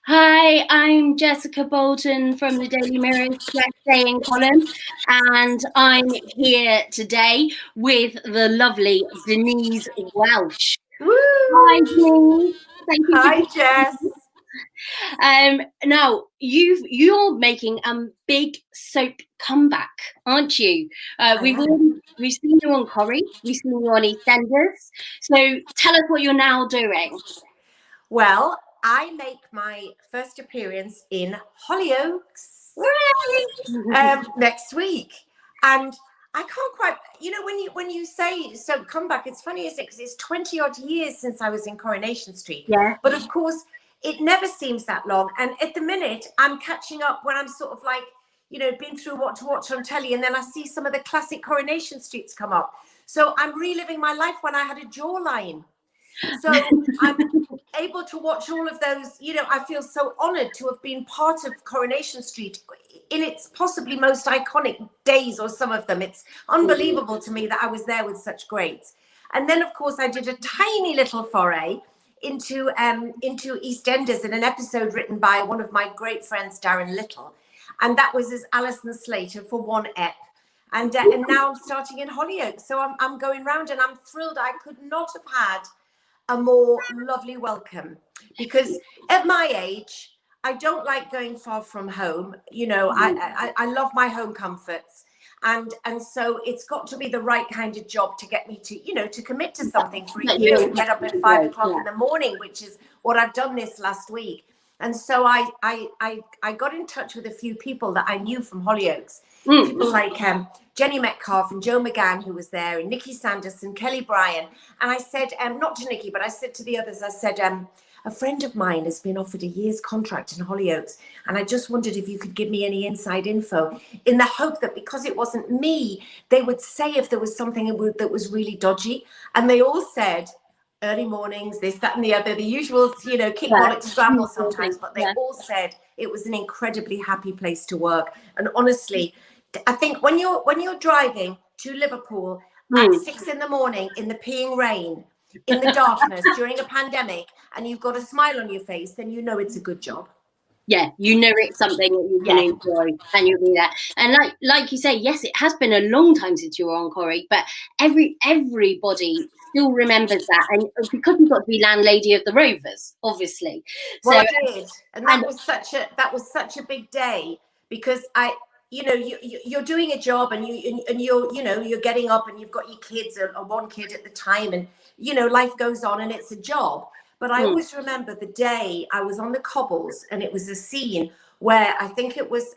Hi, I'm Jessica Bolton from the Daily Mirror's Jess Saying column, and I'm here today with the lovely Denise Welch. Woo! Hi, Denise. Thank you for Hi, joining Jess. me. Now you're making a big soap comeback, aren't you? We've seen you on Corrie, we've seen you on EastEnders. So tell us what you're now doing. Well, I make my first appearance in Hollyoaks next week, and I can't quite. When you say soap comeback, it's funny, isn't it? Because it's 20 odd years since I was in Coronation Street. Yeah. But of course, it never seems that long. And at the minute, I'm catching up when I'm sort of like, been through what to watch on telly, and then I see some of the classic Coronation Streets come up. So I'm reliving my life when I had a jawline. So I'm able to watch all of those. I feel so honored to have been part of Coronation Street in its possibly most iconic days, or some of them. It's unbelievable to me that I was there with such greats. And then, of course, I did a tiny little foray into EastEnders in an episode written by one of my great friends, Darren Little. And that was as Alison Slater for one ep. And now I'm starting in Hollyoaks. So I'm going round, and I'm thrilled. I could not have had a more lovely welcome, because at my age, I don't like going far from home. I love my home comforts, and so it's got to be the right kind of job to get me to commit to something for a year and get up at 5 o'clock in the morning, which is what I've done this last week. And so I got in touch with a few people that I knew from Hollyoaks, people like Jenny Metcalf and Joe McGann, who was there, and Nikki Sanderson, Kelly Bryan. And I said, not to Nikki, but I said to the others, I said, a friend of mine has been offered a year's contract in Hollyoaks, and I just wondered if you could give me any inside info, in the hope that because it wasn't me, they would say if there was something that was really dodgy. And they all said, early mornings, this, that, and the other, the usual, kickball scramble sometimes, but they all said it was an incredibly happy place to work. And honestly, I think when you're driving to Liverpool at 6 a.m. in the peeing rain, in the darkness during a pandemic, and you've got a smile on your face, then you know it's a good job. Yeah, it's something that you're going to enjoy, and you'll be there. And like you say, yes, it has been a long time since you were on Corrie, but everybody still remembers that, and because you've got to be landlady of the Rovers, obviously. Well, I did, and that was such a big day, because you're doing a job, and you're getting up, and you've got your kids, or one kid at the time, and life goes on, and it's a job. But I always remember the day I was on the cobbles, and it was a scene where I think it was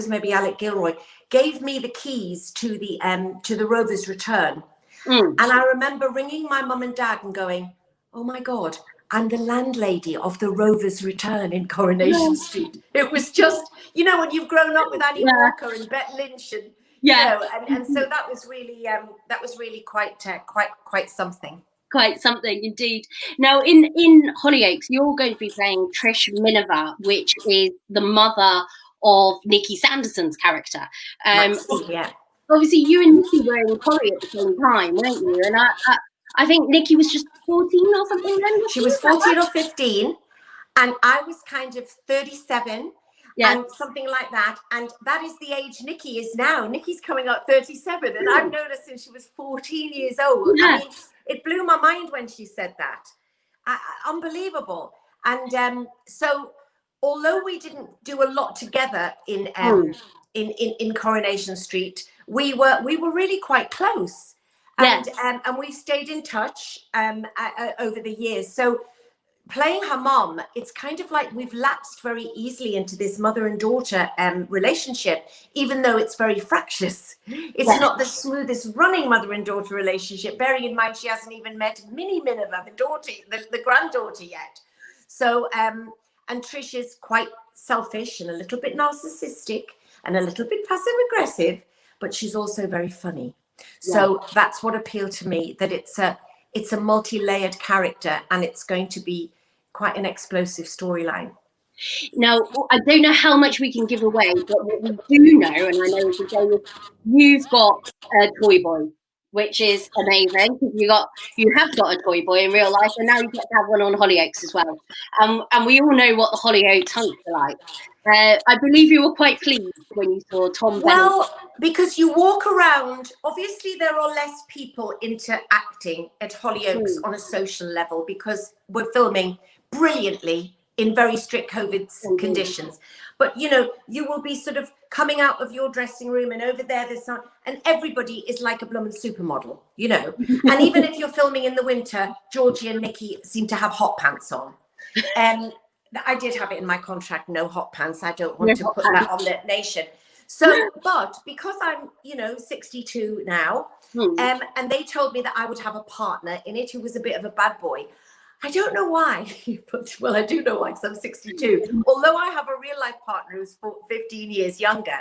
maybe Alec Gilroy gave me the keys to the Rovers Return. And I remember ringing my mum and dad and going, oh my God, I'm the landlady of the Rovers Return in Coronation Street. It was just, when you've grown up with Annie Walker and Bette Lynch, and and so that was really quite something. Quite something indeed. Now, in Hollyoaks, you're going to be playing Trish Miniver, which is the mother of Nikki Sanderson's character. Obviously, you and Nikki were in Corrie at the same time, weren't you? And I think Nikki was just 14 or something then. She was 14 or 15, and I was kind of 37. And something like that. And that is the age Nikki is now. Nikki's coming up 37, and I've known her since she was 14 years old. I mean, it blew my mind when she said that. Unbelievable. And so, although we didn't do a lot together in Coronation Street, we were really quite close. And we've stayed in touch over the years. So, playing her mom, it's kind of like we've lapsed very easily into this mother and daughter relationship, even though it's very fractious. It's not the smoothest running mother and daughter relationship, bearing in mind she hasn't even met Minnie Miniver, the granddaughter yet. So, and Trish is quite selfish and a little bit narcissistic and a little bit passive aggressive, but she's also very funny. So that's what appealed to me, that it's a multi-layered character, and it's going to be quite an explosive storyline. Now, I don't know how much we can give away, but what we do know, and I know today, you've got a toy boy. which is amazing because you have got a toy boy in real life, and now you get to have one on Hollyoaks as well. And we all know what the Hollyoaks hunks are like. I believe you were quite pleased when you saw Tom. Well, because you walk around, obviously there are less people interacting at Hollyoaks on a social level because we're filming brilliantly in very strict COVID conditions. But, you know, you will be sort of coming out of your dressing room and over there's some, and everybody is like a blooming supermodel, you know. And even if you're filming in the winter, Georgie and Nikki seem to have hot pants on. I did have it in my contract, no hot pants. I don't want to put that on the nation. So, but because I'm, you know, 62 now, and they told me that I would have a partner in it who was a bit of a bad boy. I don't know why, but well, I do know why, because I'm 62. Although I have a real life partner who's 15 years younger,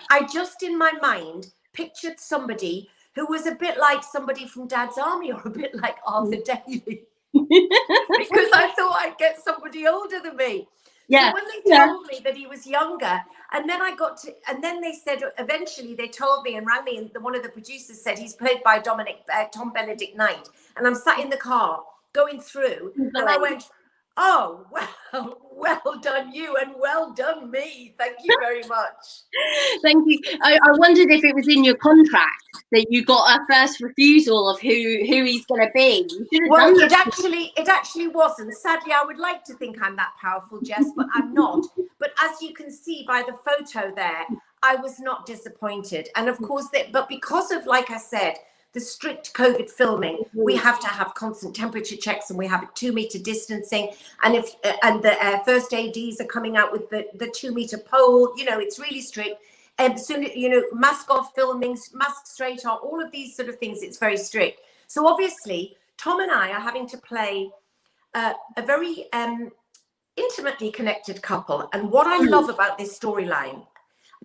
I just in my mind pictured somebody who was a bit like somebody from Dad's Army or a bit like Arthur Daly. Because I thought I'd get somebody older than me. So when they told me that he was younger, and then and then they said, eventually they told me and rang me, and one of the producers said he's played by Tom Benedict Knight. And I'm sat in the car going through, and I went, oh, well done you, and well done me. Thank you very much. Thank you. I wondered if it was in your contract that you got a first refusal of who he's going to be. Well, it actually wasn't. Sadly, I would like to think I'm that powerful, Jess, but I'm not. But as you can see by the photo there, I was not disappointed. And of course, but because of, like I said, the strict COVID filming, we have to have constant temperature checks, and we have a 2-meter distancing. And the first ADs are coming out with the 2-meter pole, you know, it's really strict. And soon, you know, mask off filming, mask straight on, all of these sort of things, it's very strict. So obviously, Tom and I are having to play a very intimately connected couple. And what I love about this storyline,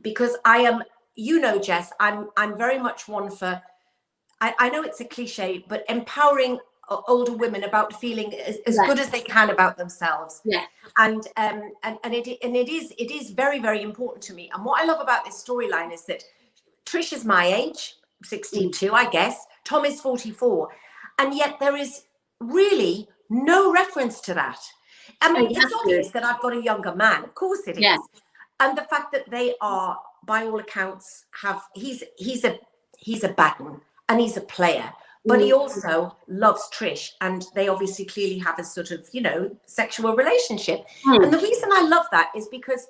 because I am, you know, Jess, I'm very much one for, I know it's a cliche, but empowering older women about feeling as good as they can about themselves. Yeah. And it is very, very important to me. And what I love about this storyline is that Trish is my age, 62, I guess. Tom is 44. And yet there is really no reference to that. I mean, it's obvious that I've got a younger man. Of course it is. And the fact that they are, by all accounts, he's a baton. And he's a player, but he also loves Trish, and they obviously clearly have a sort of, you know, sexual relationship. And the reason I love that is because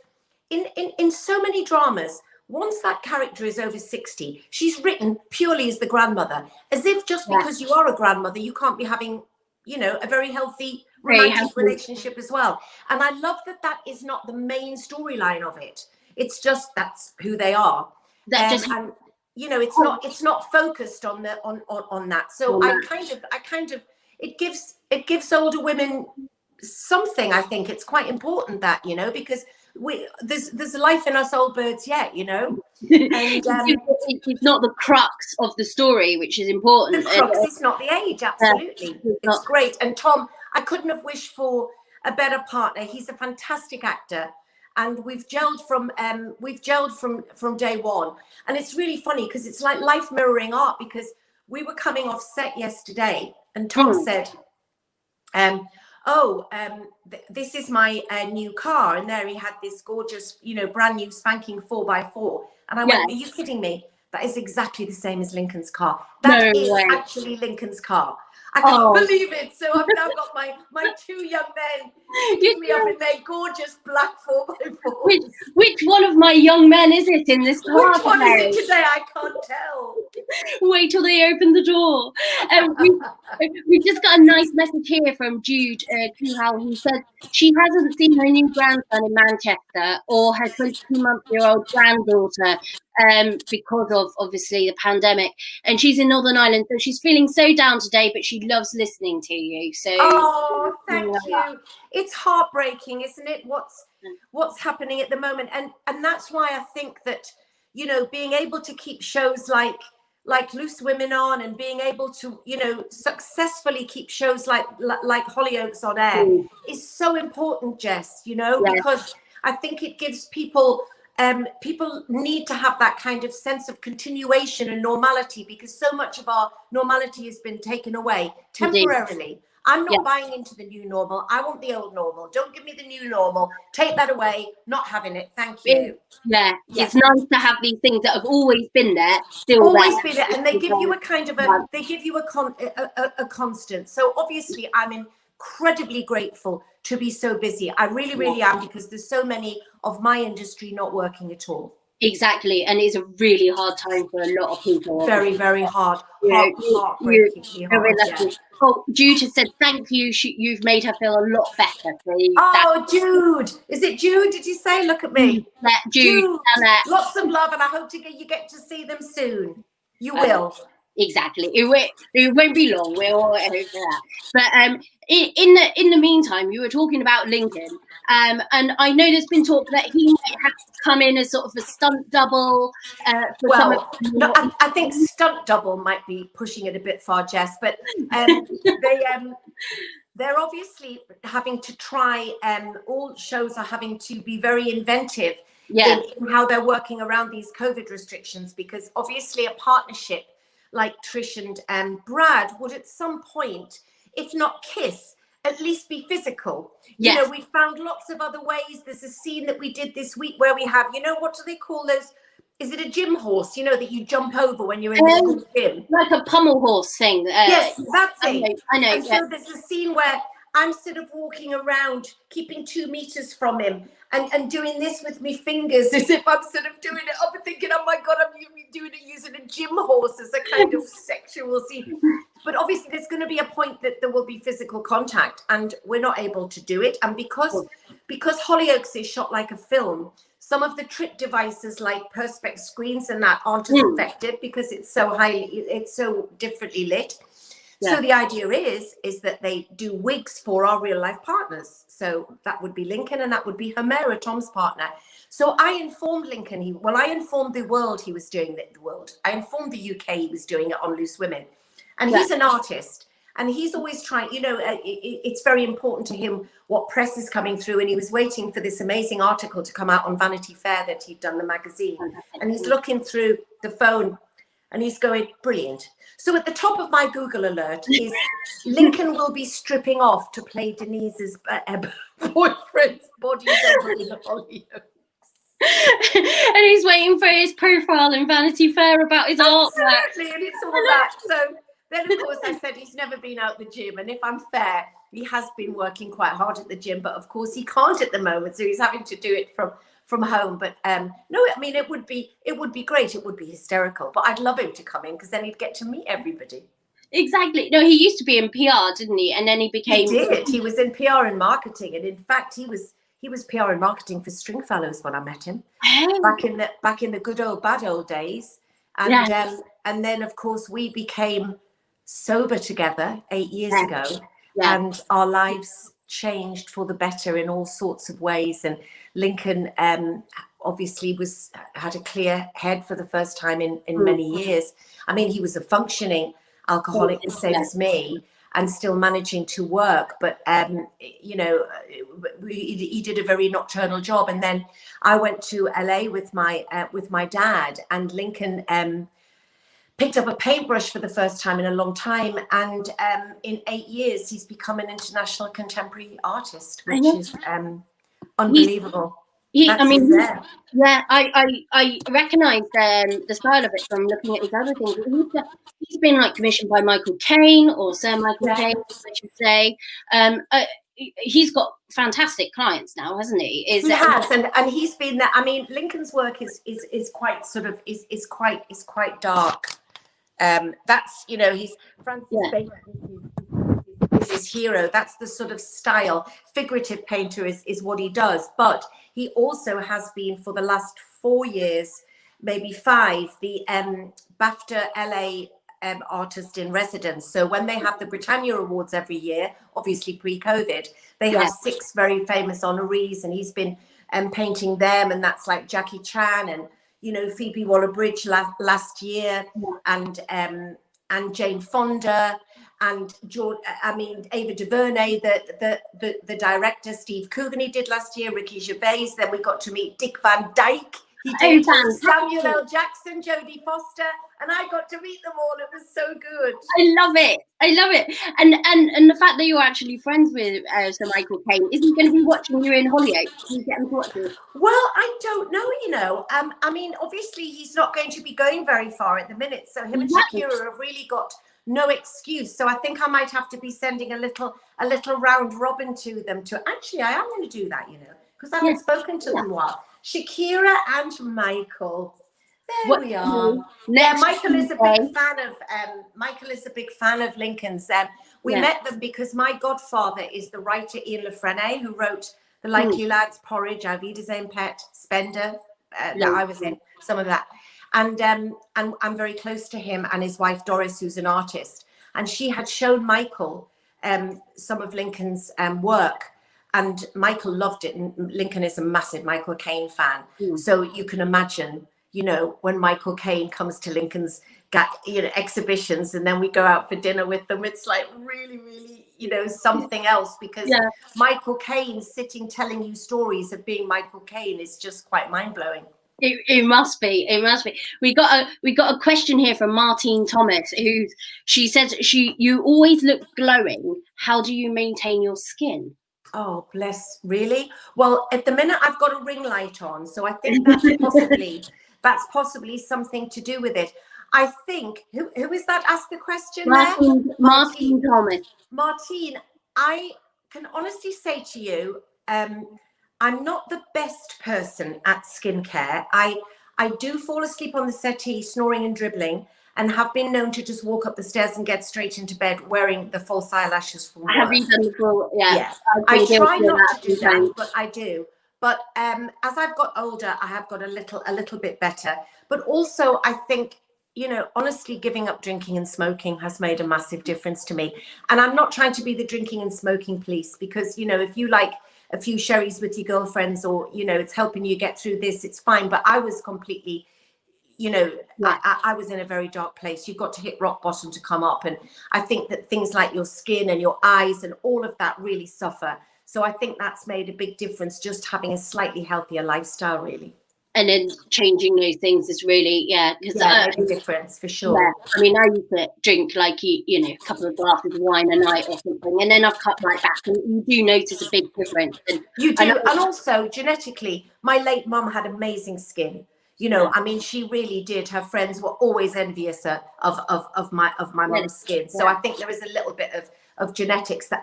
in so many dramas, once that character is over 60, she's written purely as the grandmother, as if just because you are a grandmother, you can't be having, you know, a very healthy romantic relationship as well. And I love that is not the main storyline of it. It's just that's who they are. And you know, it's not focused on that. So I kind of it gives older women something. I think it's quite important that, you know, because there's life in us old birds yet, you know. And it's not the crux of the story, which is important. The crux is not the age, absolutely. It's great. And Tom, I couldn't have wished for a better partner. He's a fantastic actor. And we've gelled from day one. And it's really funny because it's like life mirroring art, because we were coming off set yesterday and Tom said, this is my new car. And there he had this gorgeous, you know, brand new spanking 4x4. And I went, are you kidding me? That is exactly the same as Lincoln's car. That is actually Lincoln's car. I can't believe it. So I've now got my 2 young men picking me up in their gorgeous black 4x4. Which one of my young men is it in this car? Which one is it today? I can't tell. Wait till they open the door. We've just got a nice message here from Jude Kuhal, who said she hasn't seen her new grandson in Manchester or her 22-month-old granddaughter because of obviously the pandemic, and she's in Northern Ireland, so she's feeling so down today, but she loves listening to you. So thank you. It's heartbreaking, isn't it, what's happening at the moment? And that's why I think that, you know, being able to keep shows like Loose Women on, and being able to, you know, successfully keep shows like Hollyoaks on air is so important, Jess, you know, because I think it gives people people need to have that kind of sense of continuation and normality, because so much of our normality has been taken away temporarily. Indeed. I'm not buying into the new normal. I want the old normal. Don't give me the new normal. Take that away. Not having it. Thank you. It's nice to have these things that have always been there, still always been there, and they give you a kind of a constant. So obviously, I'm incredibly grateful to be so busy. I really, really am, because there's so many of my industry not working at all. Exactly, and it's a really hard time for a lot of people. Very, very hard. Heartbreakingly hard. Oh, Jude has said thank you. You've made her feel a lot better. Oh, Jude. Is it Jude? Did you say? Look at me. Jude. Lots of love, and I hope you get to see them soon. You will. Exactly. It won't be long. We're all over that. But in the meantime, you were talking about Lincoln, and I know there's been talk that he might have to come in as sort of a stunt double. I think stunt double might be pushing it a bit far, Jess. But they're obviously having to try. All shows are having to be very inventive in how they're working around these COVID restrictions, because obviously a partnership like Trish and Brad would at some point, if not kiss, at least be physical. You know, we found lots of other ways. There's a scene that we did this week where we have, what do they call those? Is it a gym horse, that you jump over when you're in the gym? Like a pommel horse thing. Yes, that's it. I know. And so there's a scene where I'm sort of walking around, keeping 2 meters from him, and doing this with my fingers as if I'm sort of doing it up and thinking, oh my God, I'm doing it using a gym horse as a kind of sexual scene. But obviously there's going to be a point that there will be physical contact, and we're not able to do it. And because Hollyoaks is shot like a film, some of the trick devices like perspex screens and that aren't as affected, because it's so differently lit. So the idea is that they do wigs for our real life partners. So that would be Lincoln, and that would be Humera, Tom's partner. So I informed Lincoln, I informed the world he was doing the world. I informed the UK he was doing it on Loose Women. And he's an artist, and he's always trying, it's very important to him what press is coming through. And he was waiting for this amazing article to come out on Vanity Fair that he'd done, the magazine. And he's looking through the phone and he's going, brilliant. So at the top of my Google alert is Lincoln will be stripping off to play Denise's boyfriend's body double in Hollyoaks. And he's waiting for his profile in Vanity Fair about his artwork. Absolutely, and it's all that. So then, of course, I said he's never been out the gym. And if I'm fair, he has been working quite hard at the gym. But, of course, he can't at the moment. So he's having to do it from home. But no, I mean, it would be great. It would be hysterical. But I'd love him to come in, because then he'd get to meet everybody. Exactly. No, he used to be in PR, didn't he? And then he became... He did. He was in PR and marketing. And in fact, he was PR and marketing for Stringfellows when I met him, back in the good old bad old days. And then, of course, we became sober together 8 years ago. And our lives changed for the better in all sorts of ways. And Lincoln obviously had a clear head for the first time in many years. I mean, he was a functioning alcoholic, the same as me, and still managing to work. But, he did a very nocturnal job. And then I went to LA with my dad, and Lincoln picked up a paintbrush for the first time in a long time. And in 8 years, he's become an international contemporary artist, which is unbelievable. I recognise the style of it from looking at his other things. He's been commissioned by Michael Caine, or Sir Michael Caine, I should say. He's got fantastic clients now, hasn't he? He has, and he's been there. I mean, Lincoln's work is quite is quite dark. That's he's Francis Bacon is his hero. That's the sort of style. Figurative painter is what he does, but he also has been for the last 4 years, maybe 5, the BAFTA LA artist in residence. So when they have the Britannia Awards every year, obviously pre-COVID, they have 6 very famous honorees, and he's been painting them, and that's like Jackie Chan and Phoebe Waller-Bridge last year, and Jane Fonda and Ava DuVernay, the director, Steve Coogan, he did last year, Ricky Gervais. Then we got to meet Dick Van Dyke. He did Samuel L. Jackson, Jodie Foster, and I got to meet them all. It was so good. I love it. And the fact that you're actually friends with Sir Michael Caine, is he going to be watching you in Hollyoaks? Can you get him to watch you? Well, I don't know, you know. I mean, obviously he's not going to be going very far at the minute, so him and Shakira have really got no excuse. So I think I might have to be sending a little round robin to them. Actually, I am going to do that, you know, because I haven't spoken to them in a while. Shakira and Michael. There we are. Yeah, Michael is a big fan of Lincoln's. We met them because my godfather is the writer Ian Lefrene, who wrote The Likely Lads, Porridge, Our Wiedersehen Pet, Spender, that I was in, some of that. And I'm very close to him and his wife Doris, who's an artist. And she had shown Michael some of Lincoln's work. And Michael loved it. And Lincoln is a massive Michael Caine fan. So you can imagine, you know, when Michael Caine comes to Lincoln's exhibitions and then we go out for dinner with them, it's like really, really, you know, something else, because Michael Caine sitting telling you stories of being Michael Caine is just quite mind-blowing. It must be. We got a question here from Martine Thomas, she says you always look glowing. How do you maintain your skin? Oh, bless. Really? Well, at the minute I've got a ring light on, so I think that's possibly something to do with it. I think who is that asked the question there? Martine Thomas. Martine, I can honestly say to you, I'm not the best person at skincare. I do fall asleep on the settee, snoring and dribbling, and have been known to just walk up the stairs and get straight into bed wearing the false eyelashes from work. Have you done before? Yeah. I try not to do that, but I do. But as I've got older, I have got a little bit better. But also, I think, you know, honestly, giving up drinking and smoking has made a massive difference to me. And I'm not trying to be the drinking and smoking police, because, you know, if you like a few sherries with your girlfriends, or, you know, it's helping you get through this, it's fine. But I was completely, you know, I was in a very dark place. You've got to hit rock bottom to come up. And I think that things like your skin and your eyes and all of that really suffer. So I think that's made a big difference, just having a slightly healthier lifestyle, really. And then changing those things is really, made a difference for sure. Yeah. I mean, I used to drink like, you know, a couple of glasses of wine a night or something, and then I've cut right back, and you do notice a big difference. And you do, and also genetically, my late mum had amazing skin. You know, I mean, she really did. Her friends were always envious of my mum's skin. So I think there is a little bit of genetics that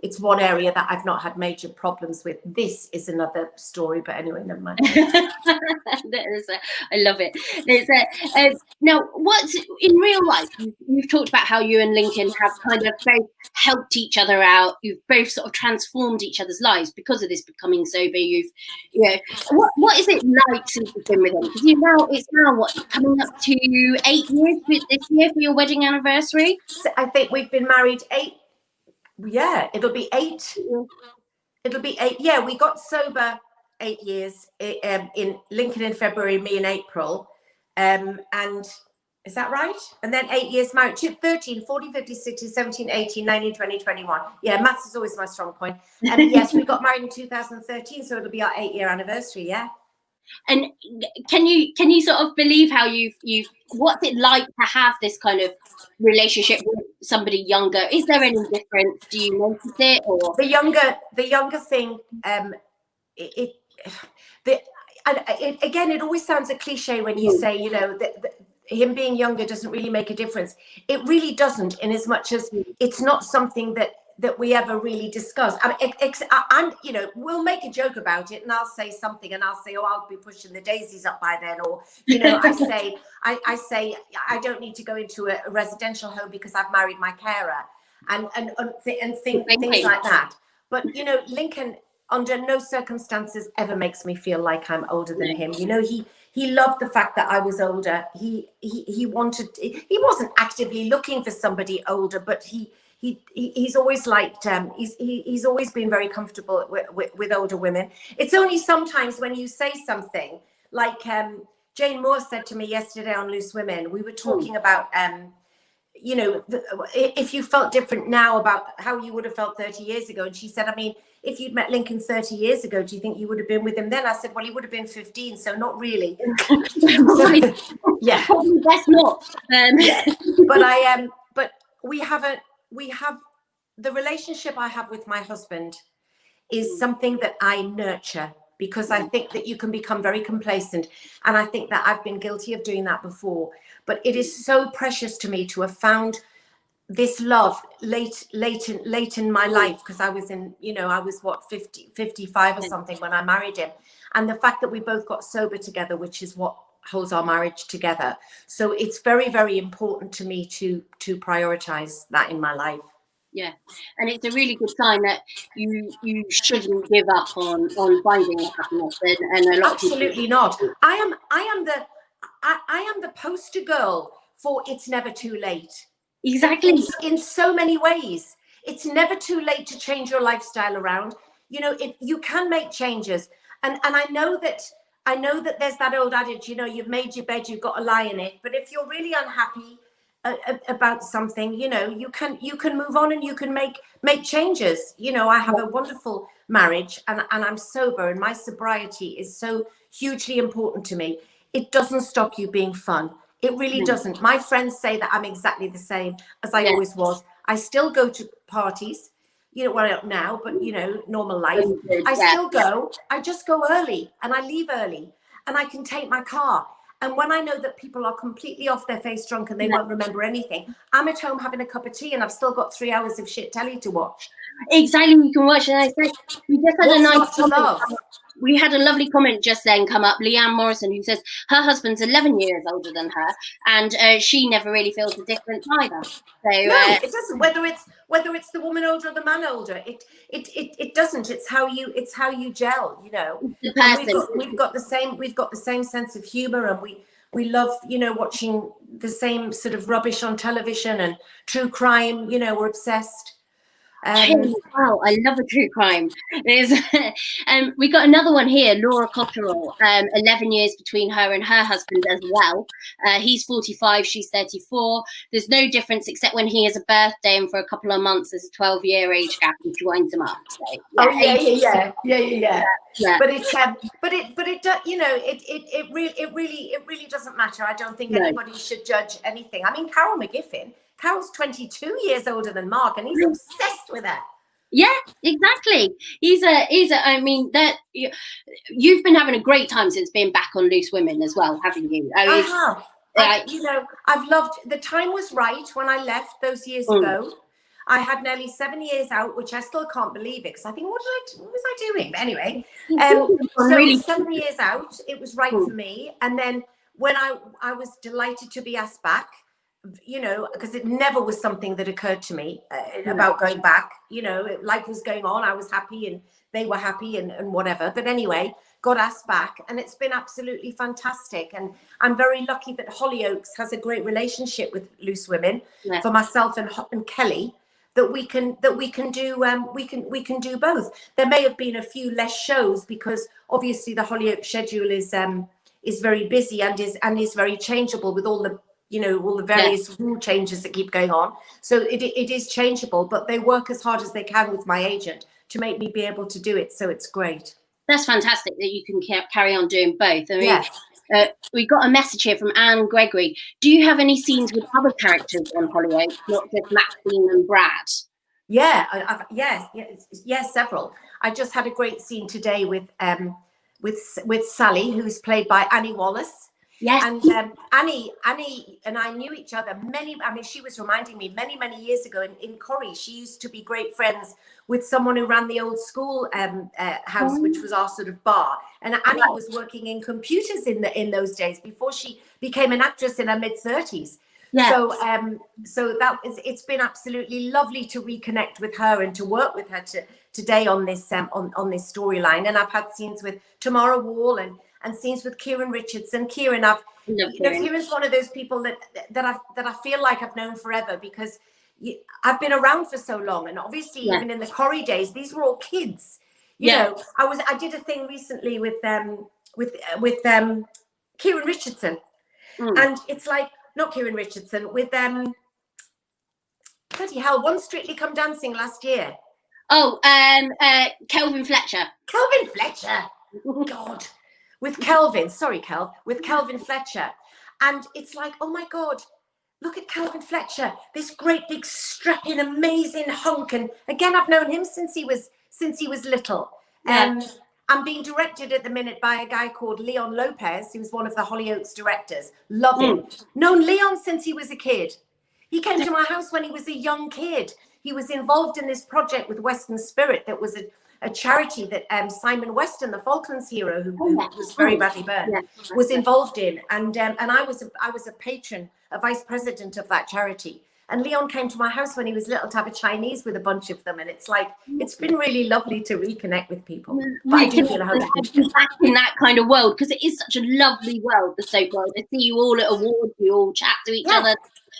it's one area that I've not had major problems with. This is another story, but anyway, never mind. I love it. Now, what's in real life? You've talked about how you and Lincoln have kind of both helped each other out. You've both sort of transformed each other's lives because of this becoming sober. What is it like since you've been with him? Because it's now coming up to 8 years this year for your wedding anniversary. So I think we've been married 8. Yeah, it'll be 8. It'll be 8. Yeah, we got sober 8 years in Lincoln in February, me in April. And is that right? And then 8 years married, 13, 14, 15, 16, 17, 18, 19, 20, 21. Yeah, maths is always my strong point. And yes, we got married in 2013, so it'll be our 8-year anniversary, yeah. And can you sort of believe how you've what's it like to have this kind of relationship with somebody younger? Is there any difference? Do you notice it? Or the younger thing, again, it always sounds a cliche when you say, you know, him being younger doesn't really make a difference. It really doesn't, in as much as it's not something that we ever really discuss. I'm, you know, we'll make a joke about it, and I'll say something, and I'll say, oh, I'll be pushing the daisies up by then, or, you know, I say I don't need to go into a residential home because I've married my carer, and things like that. But, you know, Lincoln under no circumstances ever makes me feel like I'm older than him. You know, he loved the fact that I was older. He wasn't actively looking for somebody older, but he's always liked, he's always been very comfortable with older women. It's only sometimes when you say something like Jane Moore said to me yesterday on Loose Women, we were talking about you know, if you felt different now about how you would have felt 30 years ago. And she said, I mean, if you'd met Lincoln 30 years ago, do you think you would have been with him then? I said, well, he would have been 15, so not really. So, yeah. That's not. Yeah. But we have the relationship I have with my husband is something that I nurture, because I think that you can become very complacent. And I think that I've been guilty of doing that before. But it is so precious to me to have found this love late in my life, because I was what, 55 or something when I married him. And the fact that we both got sober together, which is what holds our marriage together. So it's very, very important to me to prioritize that in my life. Yeah, and it's a really good sign that you shouldn't give up on finding happiness, and a lot absolutely not. I am the poster girl for it's never too late. Exactly. In so many ways, it's never too late to change your lifestyle around. You know, if you can make changes, and I know that there's that old adage, you know, you've made your bed, you've got to lie in it. But if you're really unhappy about something, you know, you can move on and you can make changes. You know, I have a wonderful marriage, and I'm sober, and my sobriety is so hugely important to me. It doesn't stop you being fun. It really doesn't. My friends say that I'm exactly the same as I always was. I still go to parties, you know, well, not now, but, you know, normal life. I still go. I just go early, and I leave early, and I can take my car. And when I know that people are completely off their face drunk and they won't remember anything, I'm at home having a cup of tea, and I've still got 3 hours of shit telly to watch. Exactly, you can watch. And I said, we just had a nice comment. We had a lovely comment just then come up, Leanne Morrison, who says her husband's 11 years older than her, and she never really feels the difference either. So no, it doesn't. Whether it's the woman older or the man older, it doesn't. It's how you gel, you know. We've got the same sense of humor, and we love, you know, watching the same sort of rubbish on television and true crime. You know, we're obsessed. Wow, I love a true crime. We got another one here, Laura Cochrane, 11 years between her and her husband as well. He's 45, she's 34. There's no difference except when he has a birthday, and for a couple of months there's a 12-year age gap, and she winds him up. So, yeah. Yeah. But it does, you know, it really doesn't matter. I don't think anybody should judge anything. I mean, Carol's 22 years older than Mark, and he's obsessed with her. Yeah, exactly. I mean, that you've been having a great time since being back on Loose Women as well, haven't you? I have. You know, I've loved, the time was right when I left those years ago. I had nearly 7 years out, which I still can't believe it, because I think, what was I doing? But anyway, so 7 years out, it was right for me. And then when I was delighted to be asked back, you know, because it never was something that occurred to me about going back. You know, life was going on. I was happy, and they were happy, and whatever. But anyway, got asked back, and it's been absolutely fantastic. And I'm very lucky that Hollyoaks has a great relationship with Loose Women for myself and Kelly. That we can do both. There may have been a few less shows, because obviously the Hollyoaks schedule is very busy and is very changeable with all the, you know, all the various rule changes that keep going on. So it is changeable, but they work as hard as they can with my agent to make me be able to do it. So it's great. That's fantastic that you can carry on doing both. I mean, we got a message here from Anne Gregory. Do you have any scenes with other characters on Hollyoaks, not just Maxine and Brad? Yeah, yes, several. I just had a great scene today with Sally, who's played by Annie Wallace. Yes. And Annie and I knew each other she was reminding me many years ago in Corrie. She used to be great friends with someone who ran the old school house, which was our sort of bar. And Annie was working in computers in those days, before she became an actress in her mid-30s. Yeah. So it's been absolutely lovely to reconnect with her and to work with her today on this on this storyline. And I've had scenes with Tamara Wall and scenes with Kieran Richardson. Kieran's one of those people that I feel like I've known forever, because I've been around for so long, and obviously even in the Corrie days, these were all kids. You know, I did a thing recently with Kieran Richardson, and it's like, not Kieran Richardson, with Bloody hell, one Strictly Come Dancing last year. Oh, Kelvin Fletcher. Kelvin Fletcher. God. With Kelvin Fletcher. And it's like, oh my God, look at Kelvin Fletcher, this great big strapping, amazing hunk. And again, I've known him since he was little. Yeah. I'm being directed at the minute by a guy called Leon Lopez, who's one of the Hollyoaks directors. Love him. Known Leon since he was a kid. He came to my house when he was a young kid. He was involved in this project with Western Spirit that was a charity that Simon Weston, the Falklands hero, who was very badly burned, was involved in. And I was a patron, a vice president of that charity. And Leon came to my house when he was little to have a Chinese with a bunch of them. And it's like, it's been really lovely to reconnect with people. But I do feel how back in that kind of world, because it is such a lovely world, the soap world. I see you all at awards, you all chat to each other.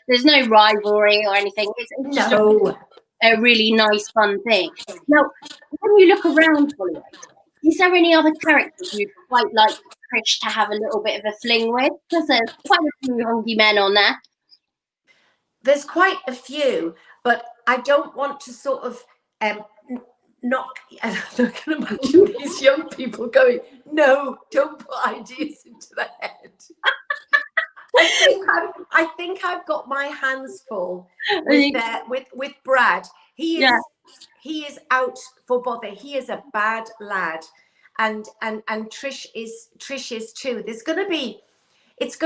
There's no rivalry or anything. It's just a really nice, fun thing. Now, when you look around Hollywood, is there any other characters you'd quite like Trish to have a little bit of a fling with? Because there's quite a few hunky men on there. There's quite a few, but I don't want to sort of knock. I can imagine these young people going, "No, don't put ideas into their head." I think I've got my hands full with Brad. He is out for bother. He is a bad lad, and Trish is too. It's going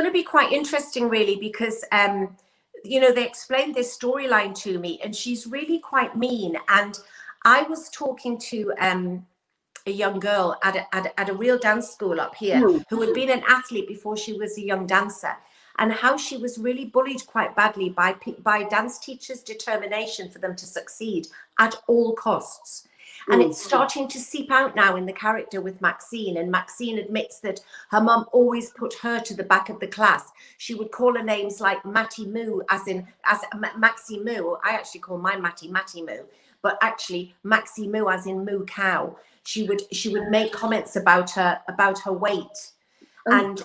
to be quite interesting, really, because they explained this storyline to me, and she's really quite mean. And I was talking to a young girl at a real dance school up here who had been an athlete before she was a young dancer, and how she was really bullied quite badly by dance teachers' determination for them to succeed at all costs. And it's starting to seep out now in the character with Maxine. And Maxine admits that her mum always put her to the back of the class. She would call her names like Matty Moo, as Maxie Moo. I actually call my Matty Moo, but actually Maxie Moo as in moo cow. She would make comments about her weight. And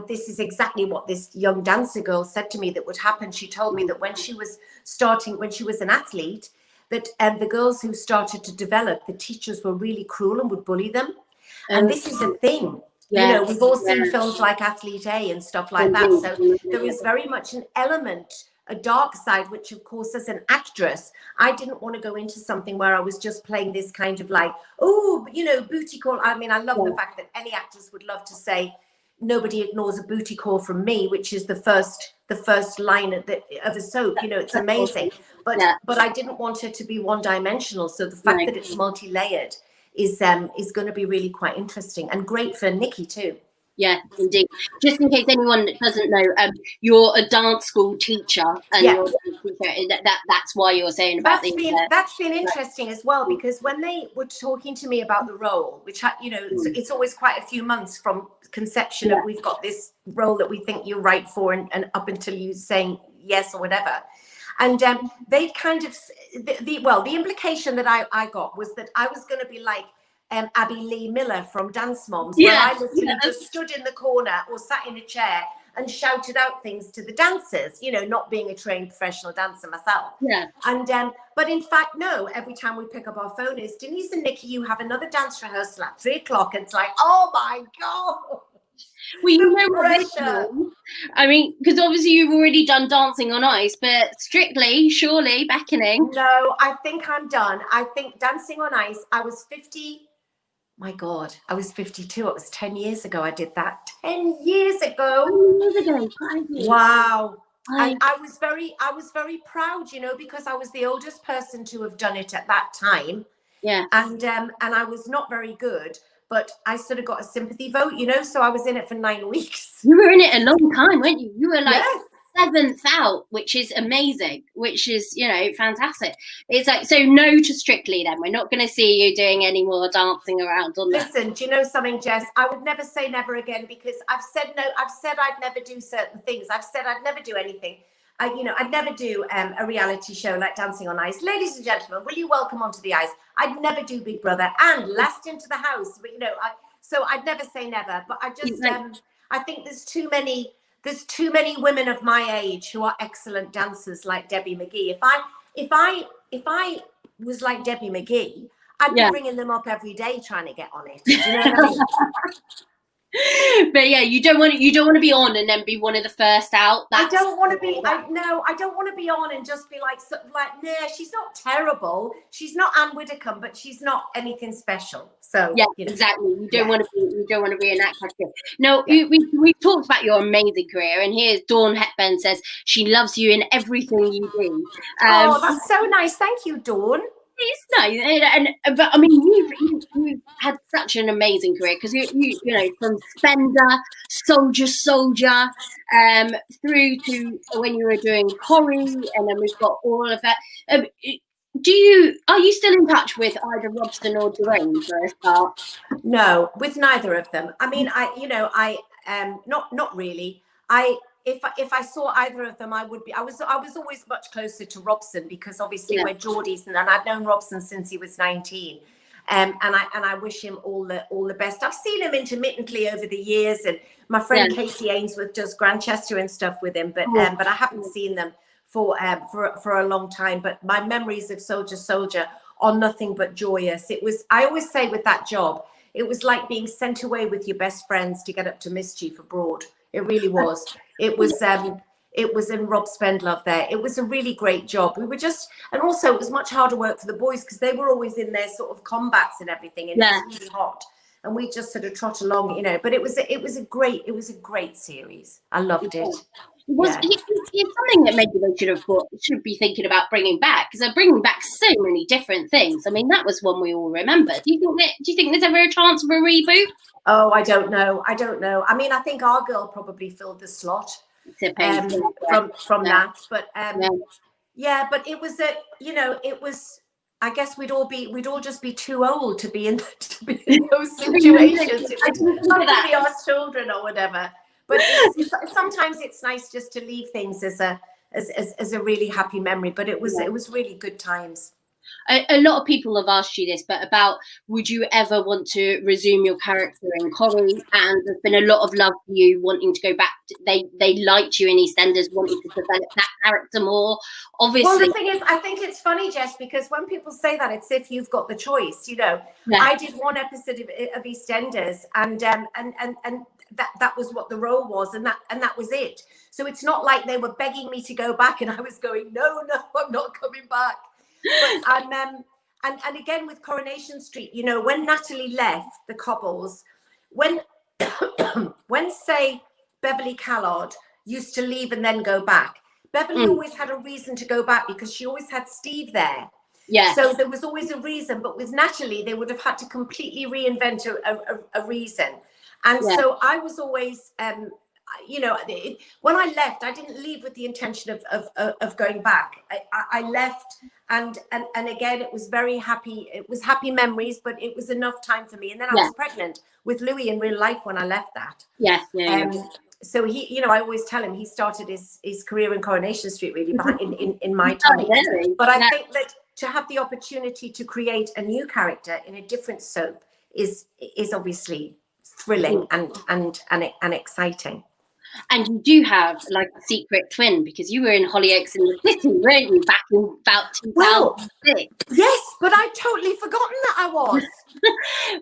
this is exactly what this young dancer girl said to me that would happen. She told me that when she was an athlete, that the girls who started to develop, the teachers were really cruel and would bully them. And this is a thing. Yes, we've all seen films like Athlete A and stuff like that. So there is very much an element, a dark side, which of course as an actress, I didn't want to go into something where I was just playing this kind of like, booty call. I mean, I love the fact that any actress would love to say, nobody ignores a booty call from me, which is the first line of a soap. It's amazing. But I didn't want it to be one-dimensional. So the fact that it's multi-layered is going to be really quite interesting and great for Nikki too. Yeah, indeed. Just in case anyone doesn't know, you're a dance school teacher, and that's why you're saying about that's been interesting as well, because when they were talking to me about the role, which it's always quite a few months from conception of we've got this role that we think you're right for, and up until you saying yes or whatever. And they kind of the implication that I got was that I was going to be like Abby Lee Miller from Dance Moms, where I literally just stood in the corner or sat in a chair and shouted out things to the dancers, not being a trained professional dancer myself. Yeah. And but in fact, no, every time we pick up our phone is, Denise and Nikki, you have another dance rehearsal at 3:00. And it's like, oh my God. Well, you know what? I mean, because obviously you've already done Dancing on Ice, but Strictly, surely, beckoning. No, I think I'm done. I think Dancing on Ice, I was 50. My God, I was 52. It was 10 years ago I did that. 10 years ago. 10 years ago. Wow. And I was very proud, because I was the oldest person to have done it at that time. Yeah. And I was not very good, but I sort of got a sympathy vote, so I was in it for 9 weeks. You were in it a long time, weren't you? You were like 7th out, which is amazing, which is, fantastic. It's like, so no to Strictly then. We're not going to see you doing any more dancing around on that. Listen, do you know something, Jess? I would never say never again, because I've said no. I've said I'd never do certain things. I've said I'd never do anything. I'd never do a reality show like Dancing on Ice. Ladies and gentlemen, will you welcome onto the ice? I'd never do Big Brother and Last Into the House. But, so I'd never say never. But I just, I think there's too many there's too many women of my age who are excellent dancers like Debbie McGee. If I was like Debbie McGee, I'd be bringing them up every day trying to get on it. Do you know what I mean? But yeah, you don't want to be on and then be one of the first out. I don't want to be. I don't want to be on and just be like, nah, she's not terrible. She's not Anne Widdecombe, but she's not anything special. So yeah, exactly. You don't want to be an actor. No, we've talked about your amazing career, and here's Dawn Hepburn says she loves you in everything you do. Oh, that's so nice. Thank you, Dawn. It's nice, but I mean, you've had such an amazing career, because you know, from Spender, Soldier, through to when you were doing Corrie, and then we've got all of that. Are you still in touch with either Robson or Jerome for a start? No, with neither of them. I mean, not really. If I saw either of them, I would be. I was always much closer to Robson, because obviously we're Geordies, and I've known Robson since he was 19, and I wish him all the best. I've seen him intermittently over the years, and my friend Casey Ainsworth does Grantchester and stuff with him, but I haven't seen them for a long time. But my memories of Soldier are nothing but joyous. It was. I always say with that job, it was like being sent away with your best friends to get up to mischief abroad. It really was. It was in Rob Spendlove there. It was a really great job. We were just, and also it was much harder work for the boys, because they were always in their sort of combats and everything, and it was really hot. And we just sort of trot along, you know. But it was a great series. I loved it. It's something that maybe they should be thinking about bringing back, because they're bringing back so many different things. I mean, that was one we all remember. Do you think there's ever a chance of a reboot? Oh, I don't know. I mean, I think our girl probably filled the slot from that. But but it was it was. I guess we'd all just be too old to be in those situations. It would be our children or whatever. But sometimes it's nice just to leave things as a really happy memory. But it was really good times. A lot of people have asked you this, but about, would you ever want to resume your character in Corrie? And there's been a lot of love for you wanting to go back. They liked you in EastEnders, wanting to develop that character more. Obviously, well, the thing is, I think it's funny, Jess, because when people say that, it's if you've got the choice. You know, I did one episode of EastEnders, and that was what the role was, and that was it. So it's not like they were begging me to go back, and I was going, no, I'm not coming back. But and again with Coronation Street, you know, when Natalie left the Cobbles, when say Beverly Callard used to leave and then go back, Beverly always had a reason to go back, because she always had Steve there. Yeah. So there was always a reason. But with Natalie, they would have had to completely reinvent a reason. And so I was always you know, when I left, I didn't leave with the intention of going back. I left, and again, it was very happy. It was happy memories, but it was enough time for me. And then I was pregnant with Louis in real life when I left that. So he, you know, I always tell him he started his career in Coronation Street really behind in my time. But I think that to have the opportunity to create a new character in a different soap is obviously thrilling and exciting. And you do have like a secret twin, because you were in Hollyoaks in the City, weren't you, back in about 2006? Well, yes, but I'd totally forgotten that I was.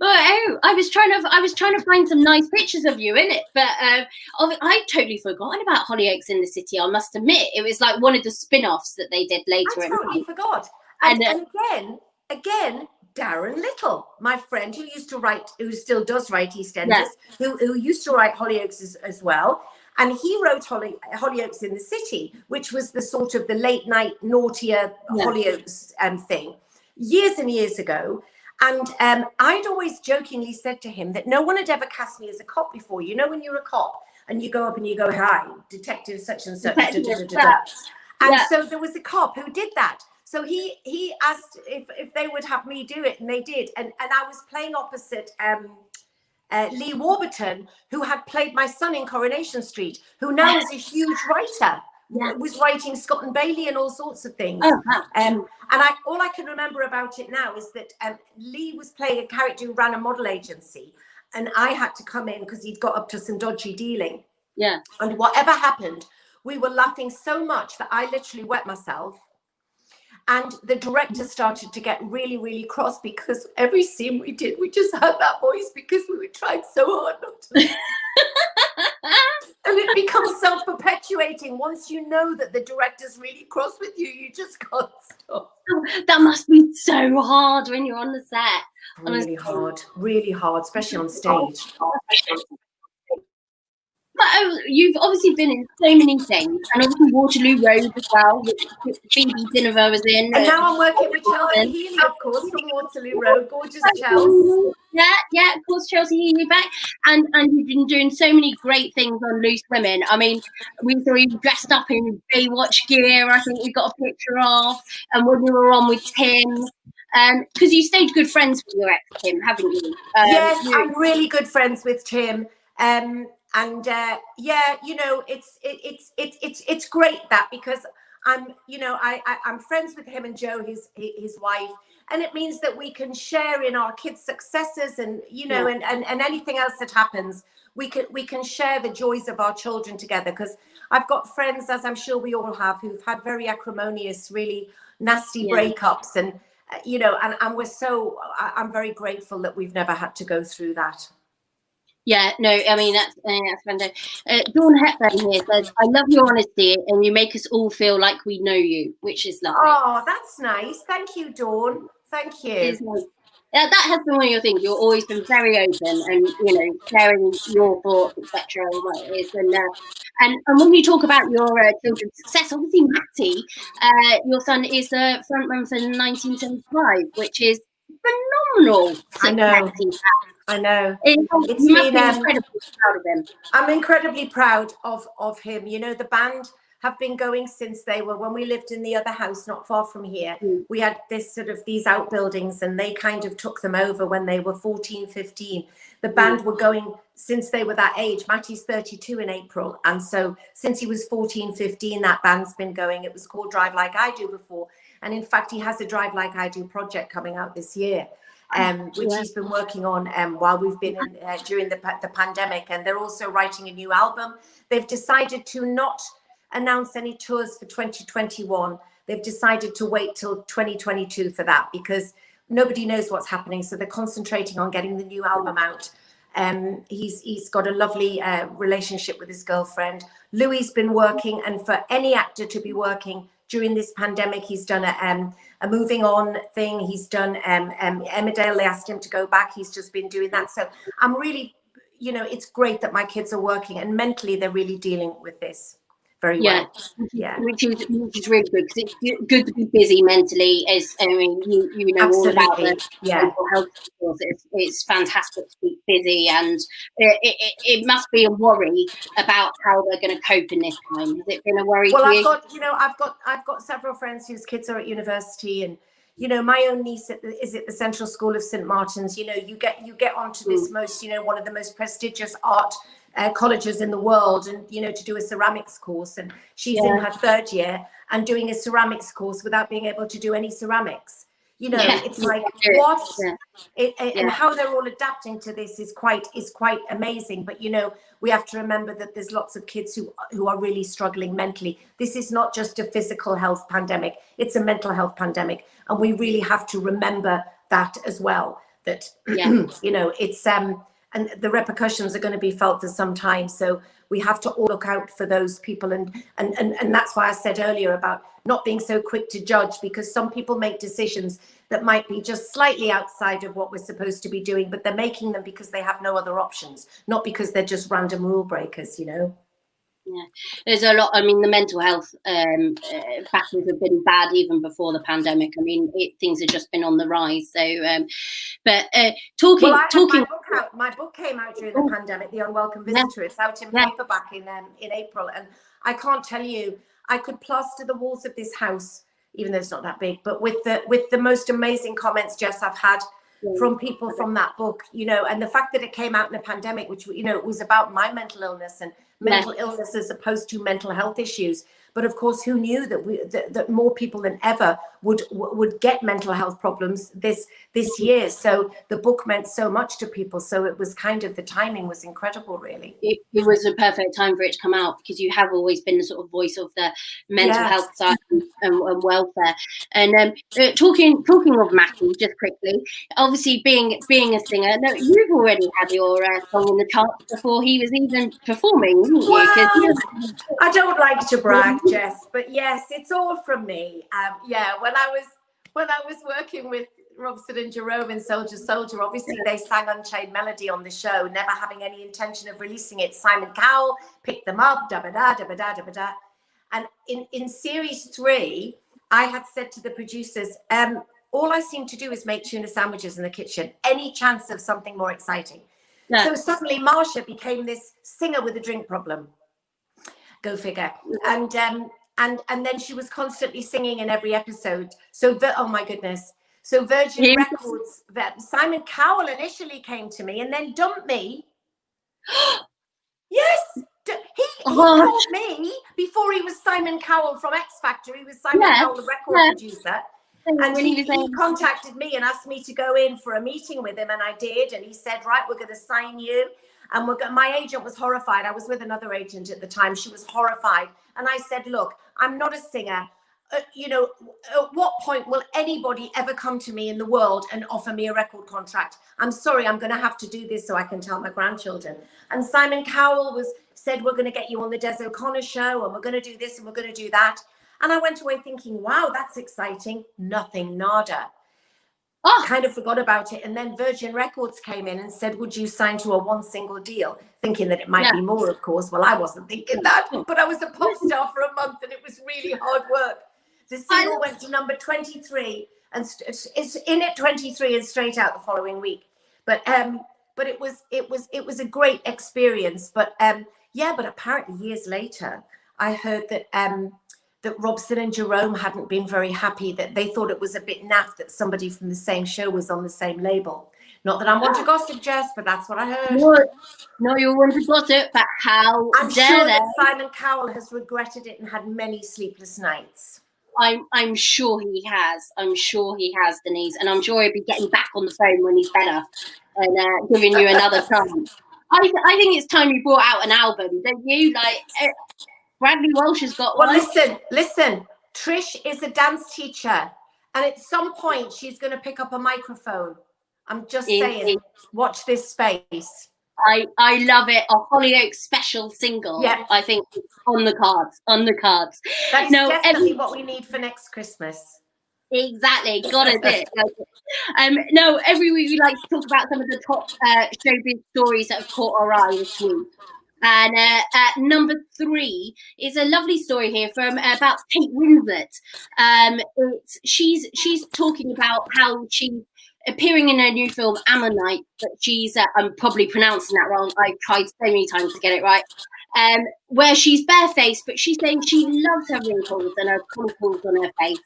Well, I was trying to find some nice pictures of you in it, but I'd totally forgotten about Hollyoaks in the City. I must admit, it was like one of the spin-offs that they did later. I totally forgot. And again. Darren Little, my friend, who still does write EastEnders, who used to write Hollyoaks as well. And he wrote Hollyoaks in the City, which was the sort of the late night, naughtier Hollyoaks thing, years and years ago. And I'd always jokingly said to him that no one had ever cast me as a cop before. You know, when you're a cop and you go up and you go, hi, detective such and such. And so there was a cop who did that. So he asked if they would have me do it, and they did. And I was playing opposite Lee Warburton, who had played my son in Coronation Street, who now is a huge writer, was writing Scott and Bailey and all sorts of things. And all I can remember about it now is that Lee was playing a character who ran a model agency, and I had to come in because he'd got up to some dodgy dealing. Yeah. And whatever happened, we were laughing so much that I literally wet myself. And the director started to get really, really cross because every scene we did, we just had that voice because we were trying so hard not to. And it becomes self-perpetuating. Once you know that the director's really cross with you, you just can't stop. That must be so hard when you're on the set. Really hard, especially on stage. But you've obviously been in so many things, and obviously Waterloo Road as well, which Phoebe Dynevor was in. And now I'm working with Chelsea Healy, of course, from Waterloo Road. Gorgeous Chelsea. Yeah, of course, Chelsea Healy back. And you've been doing so many great things on Loose Women. I mean, we saw you dressed up in Baywatch gear, I think we got a picture of, and when you were on with Tim. Because you stayed good friends with your ex, Tim, haven't you? Yes, I'm really good friends with Tim. Yeah, you know, it's great that because I'm friends with him and Joe, his wife, and it means that we can share in our kids' successes and and anything else that happens. We can share the joys of our children together, because I've got friends, as I'm sure we all have, who've had very acrimonious, really nasty breakups, and I'm very grateful that we've never had to go through that. Yeah, no, I mean, that's fantastic. Dawn Hepburn here says, I love your honesty and you make us all feel like we know you, which is lovely. Oh, that's nice. Thank you, Dawn. Thank you. That has been one of your things. You've always been very open and, sharing your thoughts, etc. and what it is. And when you talk about your children's success, obviously Matty, your son, is the frontman for 1975, which is phenomenal. I know. You must be incredibly proud of him. I'm incredibly proud of him. You know, the band have been going since when we lived in the other house not far from here. We had these outbuildings, and they kind of took them over when they were 14, 15. The band were going since they were that age. Matty's 32 in April. And so since he was 14, 15, that band's been going. It was called Drive Like I Do before. And in fact, he has a Drive Like I Do project coming out this year. Which he's been working on while we've been during the pandemic, and they're also writing a new album. They've decided to not announce any tours for 2021. They've decided to wait till 2022 for that, because nobody knows what's happening, so they're concentrating on getting the new album out. He's got a lovely relationship with his girlfriend. Louis's been working, and for any actor to be working during this pandemic, he's done a moving on thing. He's done Emmerdale. They asked him to go back. He's just been doing that. So I'm really, it's great that my kids are working, and mentally they're really dealing with this very well. Which is really good, because it's good to be busy mentally. You know all about the mental health. It's fantastic to be busy, and it must be a worry about how they're going to cope in this time. Has it been a worry? Well, to you? I've got several friends whose kids are at university, and my own niece is at the Central School of St. Martin's. You get onto this one of the most prestigious art colleges in the world, and to do a ceramics course, and she's in her third year and doing a ceramics course without being able to do any ceramics. It's like what and how they're all adapting to this is quite amazing. But we have to remember that there's lots of kids who are really struggling mentally. This is not just a physical health pandemic, it's a mental health pandemic, and we really have to remember that as well, that it's and the repercussions are going to be felt for some time. So we have to all look out for those people. And that's why I said earlier about not being so quick to judge, because some people make decisions that might be just slightly outside of what we're supposed to be doing, but they're making them because they have no other options, not because they're just random rule breakers, Yeah, there's a lot. I mean, the mental health battles have been bad even before the pandemic. I mean, things have just been on the rise. So, my book came out during the pandemic, The Unwelcome Visitor. It's out in paperback in April, and I can't tell you, I could plaster the walls of this house, even though it's not that big, but with the most amazing comments, Jess, I've had from people from that book, and the fact that it came out in a pandemic, which, it was about my mental illness and mental illness as opposed to mental health issues. But of course, who knew that that more people than ever would get mental health problems this year. So the book meant so much to people. So it was kind of, the timing was incredible, really. It was a perfect time for it to come out, because you have always been the sort of voice of the mental health side and welfare. And talking of Matthew, just quickly, obviously being a singer, no, you've already had your song in the charts before he was even performing, didn't you? Well, I don't like to brag, Jess, but yes, it's all from me. When I was working with Robson and Jerome in Soldier, obviously they sang Unchained Melody on the show, never having any intention of releasing it. Simon Cowell picked them up, da-ba-da. And in series 3, I had said to the producers, all I seem to do is make tuna sandwiches in the kitchen. Any chance of something more exciting? Yeah. So suddenly Marsha became this singer with a drink problem. Go figure. And then she was constantly singing in every episode. So oh my goodness. So Virgin Records, Simon Cowell initially came to me and then dumped me. Yes. He called me before he was Simon Cowell from X Factor. He was Simon Cowell, the record producer. And he contacted me and asked me to go in for a meeting with him, and I did. And he said, right, we're going to sign you. And my agent was horrified. I was with another agent at the time. She was horrified. And I said, look, I'm not a singer. At what point will anybody ever come to me in the world and offer me a record contract? I'm sorry, I'm going to have to do this so I can tell my grandchildren. And Simon Cowell said, we're going to get you on the Des O'Connor show, and we're going to do this and we're going to do that. And I went away thinking, wow, that's exciting. Nothing, nada. Kind of forgot about it. And then Virgin Records came in and said, would you sign to a 1 single deal? Thinking that it might be more, of course. Well, I wasn't thinking that, but I was a pop star for a month and it was really hard work. The single went to number 23 and it's in at 23 and straight out the following week. But it was a great experience. But but apparently years later, I heard that that Robson and Jerome hadn't been very happy, that they thought it was a bit naff that somebody from the same show was on the same label. Not that I want to gossip, Jess, but that's what I heard. No, you want to gossip, but how I'm sure that Simon Cowell has regretted it and had many sleepless nights. I'm sure he has. I'm sure he has, Denise. And I'm sure he'll be getting back on the phone when he's better and giving you another chance. I think it's time you brought out an album, don't you? Like, Bradley Walsh has got one. Listen. Trish is a dance teacher. And at some point, she's going to pick up a microphone. I'm just saying, watch this space. I love it. A Hollyoaks special single. Yeah. I think it's on the cards. That's definitely what we need for next Christmas. Exactly. Gotta do it. No, every week we like to talk about some of the top showbiz stories that have caught our eye this week. And at number 3 is a lovely story here from about Kate Winslet. She's talking about how she's appearing in her new film Ammonite, but she's I'm probably pronouncing that wrong. I've tried so many times to get it right. Where she's barefaced, but she's saying she loves her wrinkles and her contours on her face.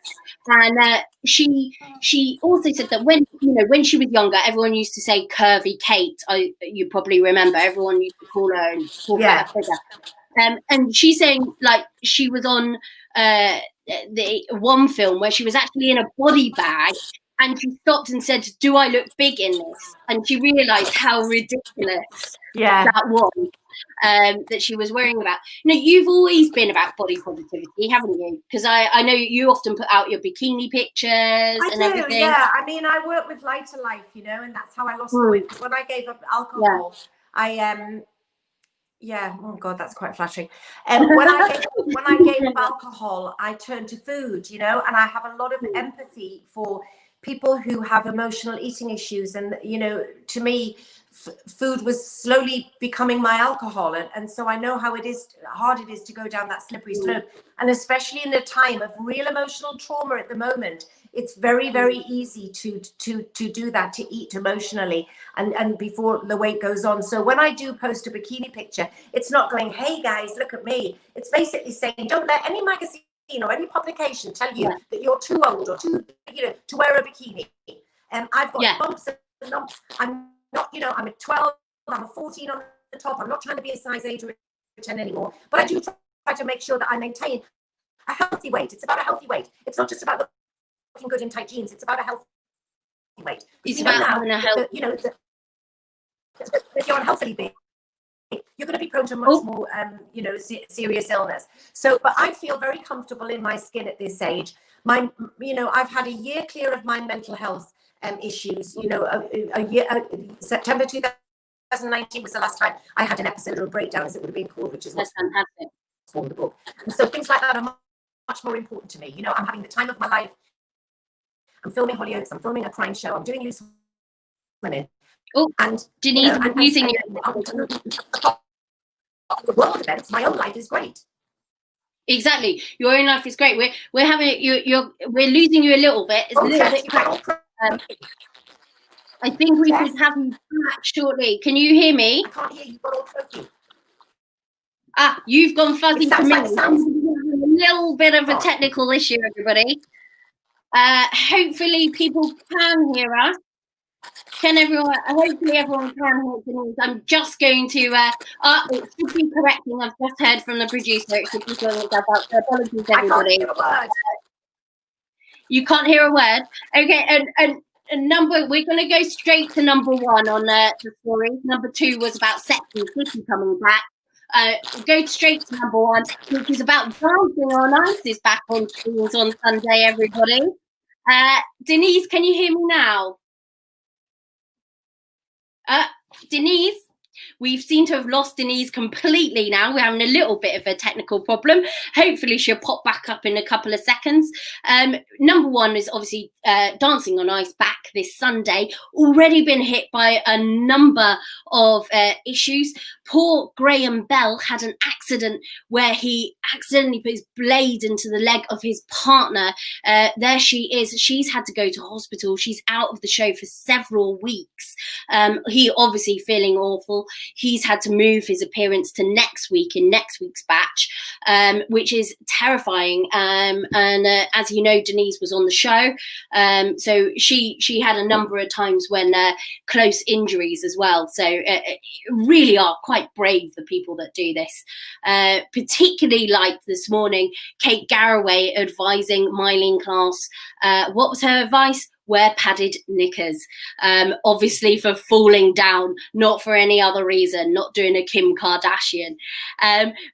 And she also said that when she was younger, everyone used to say curvy Kate. You probably remember, everyone used to call her and call her figure. And she's saying, like, she was on the one film where she was actually in a body bag. And she stopped and said, do I look big in this? And she realised how ridiculous that was, that she was worrying about. You've always been about body positivity, haven't you? Because I know you often put out your bikini pictures and everything. Yeah, I mean, I work with Lighter Life, and that's how I lost the weight. When I gave up alcohol, oh God, that's quite flattering. When I gave up alcohol, I turned to food, and I have a lot of empathy for people who have emotional eating issues. And, to me, food was slowly becoming my alcohol. And so I know how hard it is to go down that slippery slope. And especially in a time of real emotional trauma at the moment, it's very, very easy to do that, to eat emotionally and before the weight goes on. So when I do post a bikini picture, it's not going, hey guys, look at me. It's basically saying, don't let any magazine or any publication tell you that you're too old or too, to wear a bikini. I've got bumps and lumps. I'm not, I'm a 12, I'm a 14 on the top. I'm not trying to be a size 8 or a 10 anymore, but I do try to make sure that I maintain a healthy weight. It's about a healthy weight. It's not just about looking good in tight jeans. It's about a healthy weight. It's about having a health. If you're unhealthily big, you're going to be prone to much more, serious illness. So, but I feel very comfortable in my skin at this age. I've had a year clear of my mental health issues. September 2019 was the last time I had an episode or a breakdown, as it would have been called, which is That's fantastic. For the book. And so things like that are much more important to me. I'm having the time of my life. I'm filming Hollyoaks. I'm filming a crime show. I'm doing Loose Women. Oh, and Denise, using the world events, my own life is great. Exactly, your own life is great. We're having we're losing you a little bit. It's a little bit cracked. I think we should have you back shortly. Can you hear me? I can't hear you. Got all croaky. You've gone fuzzy for me. A little bit of a technical issue, everybody. Hopefully people can hear us. Hopefully everyone can hear Denise. I'm just going to, it should be correcting. I've just heard from the producer. It should be sorting itself out. So apologies, everybody. You can't hear a word. Okay, and we're going to go straight to number one on the story. Number two was about Sex and City coming back. Go straight to number one, which is about Dancing on Ice is back on screens on Sunday, everybody. Denise, can you hear me now? Denise, we seem to have lost Denise completely now. We're having a little bit of a technical problem. Hopefully she'll pop back up in a couple of seconds. Number one is obviously Dancing on Ice back this Sunday. Already been hit by a number of issues. Poor Graham Bell had an accident where he accidentally put his blade into the leg of his partner. There she is. She's had to go to hospital. She's out of the show for several weeks. He obviously feeling awful. He's had to move his appearance to next week in next week's batch, which is terrifying. And as you know, Denise was on the show. So she had a number of times when close injuries as well. So really are quite brave, the people that do this. Particularly like this morning, Kate Garraway advising Mylene Class. What was her advice? Wear padded knickers, obviously for falling down, not for any other reason, not doing a Kim Kardashian.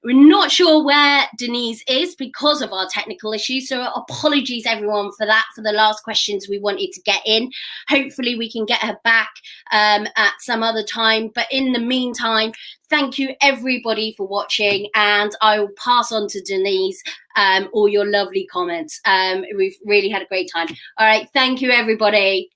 We're not sure where Denise is because of our technical issues, so apologies everyone for that, for the last questions we wanted to get in. Hopefully we can get her back at some other time, but in the meantime, thank you everybody for watching, and I will pass on to Denise all your lovely comments. We've really had a great time. All right, thank you everybody.